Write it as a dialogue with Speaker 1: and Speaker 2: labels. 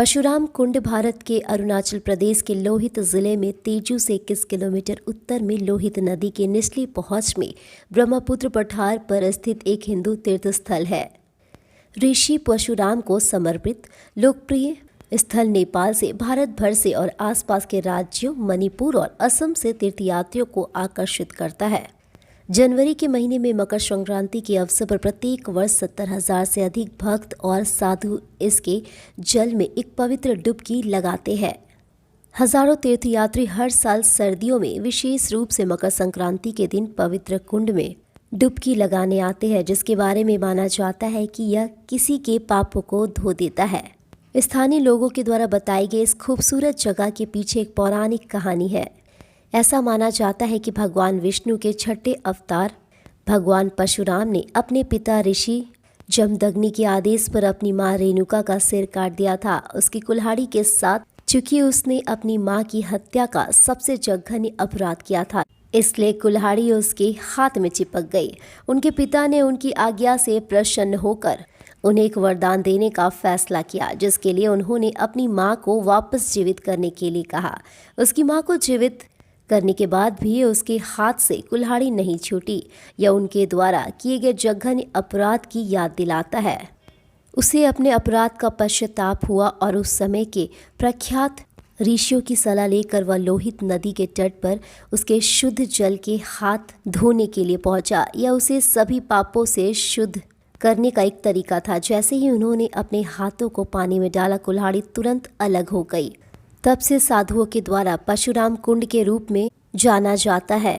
Speaker 1: परशुराम कुंड भारत के अरुणाचल प्रदेश के लोहित जिले में तेजू से 21 किलोमीटर उत्तर में लोहित नदी के निचली पहुंच में ब्रह्मपुत्र पठार पर स्थित एक हिंदू तीर्थ स्थल है। ऋषि परशुराम को समर्पित लोकप्रिय स्थल नेपाल से, भारत भर से और आसपास के राज्यों मणिपुर और असम से तीर्थयात्रियों को आकर्षित करता है। जनवरी के महीने में मकर संक्रांति के अवसर पर प्रत्येक वर्ष 70,000 से अधिक भक्त और साधु इसके जल में एक पवित्र डुबकी लगाते हैं। हजारों तीर्थयात्री हर साल सर्दियों में विशेष रूप से मकर संक्रांति के दिन पवित्र कुंड में डुबकी लगाने आते हैं, जिसके बारे में माना जाता है कि यह किसी के पापों को धो देता है। स्थानीय लोगों के द्वारा बताई गई इस खूबसूरत जगह के पीछे एक पौराणिक कहानी है। ऐसा माना जाता है कि भगवान विष्णु के छठे अवतार भगवान परशुराम ने अपने पिता ऋषि जमदग्नि के आदेश पर अपनी मां रेणुका का सिर काट दिया था, उसकी कुल्हाड़ी के साथ, चूंकि उसने अपनी मां की हत्या का सबसे जघन्य अपराध किया था, इसलिए कुल्हाड़ी उसके हाथ में चिपक गई। उनके पिता ने उनकी आज्ञा से प्रसन्न होकर उन्हें एक वरदान देने का फैसला किया, जिसके लिए उन्होंने अपनी मां को वापस जीवित करने के लिए कहा। उसकी मां को जीवित करने के बाद भी उसके हाथ से कुल्हाड़ी नहीं छूटी। यह उनके द्वारा किए गए जघन्य अपराध की याद दिलाता है। उसे अपने अपराध का पश्चाताप हुआ और उस समय के प्रख्यात ऋषियों की सलाह लेकर वह लोहित नदी के तट पर उसके शुद्ध जल के हाथ धोने के लिए पहुंचा। यह उसे सभी पापों से शुद्ध करने का एक तरीका था। जैसे ही उन्होंने अपने हाथों को पानी में डाला, कुल्हाड़ी तुरंत अलग हो गई। तब से साधुओं के द्वारा परशुराम कुंड के रूप में जाना जाता है।